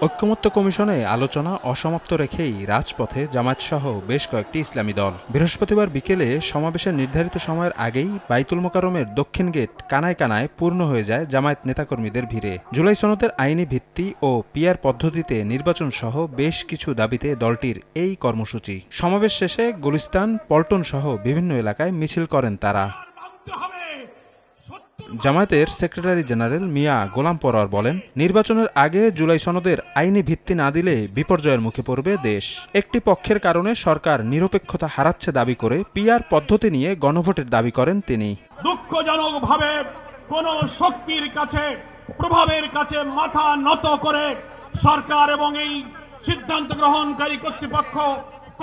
ঐক্যমত্য কমিশনে আলোচনা অসমাপ্ত রেখেই রাজপথে জামায়াতসহ বেশ কয়েকটি ইসলামী দল। বৃহস্পতিবার বিকেলে সমাবেশের নির্ধারিত সময়ের আগেই বাইতুল মোকাররমের দক্ষিণ গেট কানায় কানায় পূর্ণ হয়ে যায় জামায়াত নেতাকর্মীদের ভিড়ে। জুলাই সনদের আইনি ভিত্তি ও পিআর পদ্ধতিতে নির্বাচন সহ বেশ কিছু দাবিতে দলটির এই কর্মসূচি। সমাবেশ শেষে গুলিস্তান, পল্টন সহ বিভিন্ন এলাকায় মিছিল করেন তারা। জামায়াতের সেক্রেটারি জেনারেল মিয়া গোলাম পরোয়ার বলেন, নির্বাচনের আগে জুলাই সনদের আইনি ভিত্তি না দিলে বিপর্যয়ের মুখে পড়বে দেশ। একটি পক্ষের কারণে সরকার নিরপেক্ষতা হারাচ্ছে দাবি করে পিআর পদ্ধতি নিয়ে গণভোটের দাবি করেন তিনি। দুঃখজনকভাবে কোন শক্তির কাছে, প্রভাবের কাছে মাথা নত করে সরকার এবং এই সিদ্ধান্ত গ্রহণকারী কর্তৃপক্ষ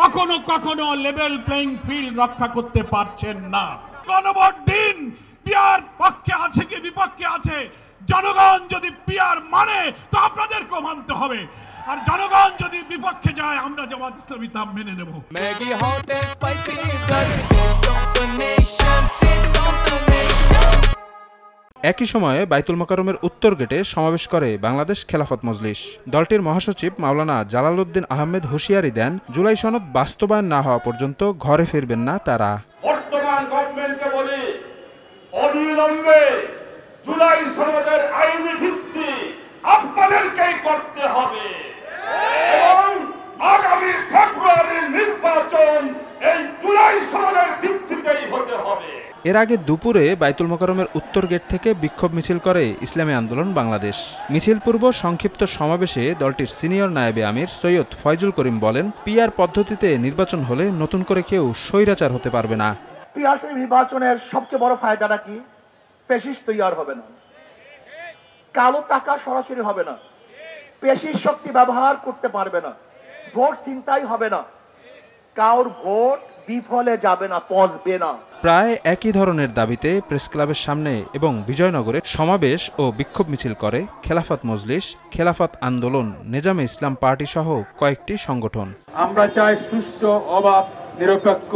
কখনো কখনো লেভেল প্লেইং ফিল্ড রক্ষা করতে পারছেন না। গণভোট দিন, পিআর পক্ষে আছে কি বিপক্ষে আছে, জনগণ যদি পিআর মানে তো আপনাদেরকেও মানতে হবে, আর জনগণ যদি বিপক্ষে যায় আমরা জামাত ইসলামী তা মেনে নেব। একই সময়ে বাইতুল মোকাররমের উত্তর গেটে সমাবেশ করে বাংলাদেশ খেলাফত মজলিস। দলটির মহাসচিব মাওলানা জালালউদ্দিন আহমেদ হুঁশিয়ারি দেন, জুলাই সনদ বাস্তবায়ন না হওয়া পর্যন্ত ঘরে ফিরবেন না তারা। বর্তমান গভর্নমেন্টকে বলি, অবিলম্বে জুলাই সনদের আইনি ভিত্তি আপনাদেরকেই করতে হবে এবং আগামী ফেব্রুয়ারির নির্বাচন এই জুলাই সনদের ভিত্তিতেই হতে হবে। এর আগে দুপুরে বাইতুল মোকাররমের উত্তর গেট থেকে বিক্ষোভ মিছিল করে ইসলামী আন্দোলন বাংলাদেশ। মিছিল পূর্ব সংক্ষিপ্ত সমাবেশে দলটির সিনিয়র নায়েবে আমির সৈয়দ ফয়জুল করিম বলেন, পিআর পদ্ধতিতে নির্বাচন হলে নতুন করে কেউ স্বৈরাচার হতে পারবে না। পিআর নির্বাচনের সবচেয়ে বড় ফায়দাটা কি? পেশিস তৈরি হবে না, কালো টাকা সরাসরি হবে না, পেশির শক্তি ব্যবহার করতে পারবে না, ভোট ছিনতাই হবে না, কারোর ভোট বিফলে যাবে না, পচবে না। প্রায় একই ধরনের দাবিতে প্রেস ক্লাবের সামনে এবং বিজয়নগরে সমাবেশ ও বিক্ষোভ মিছিল করে খেলাফত মজলিস, খেলাফত আন্দোলন, নেজামে ইসলাম পার্টি সহ কয়েকটি সংগঠন। আমরা চাই সুষ্ঠু, অবাধ, নিরপেক্ষ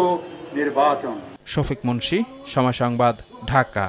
নির্বাচন। শফিক মুন্সি, সময় সংবাদ, ঢাকা।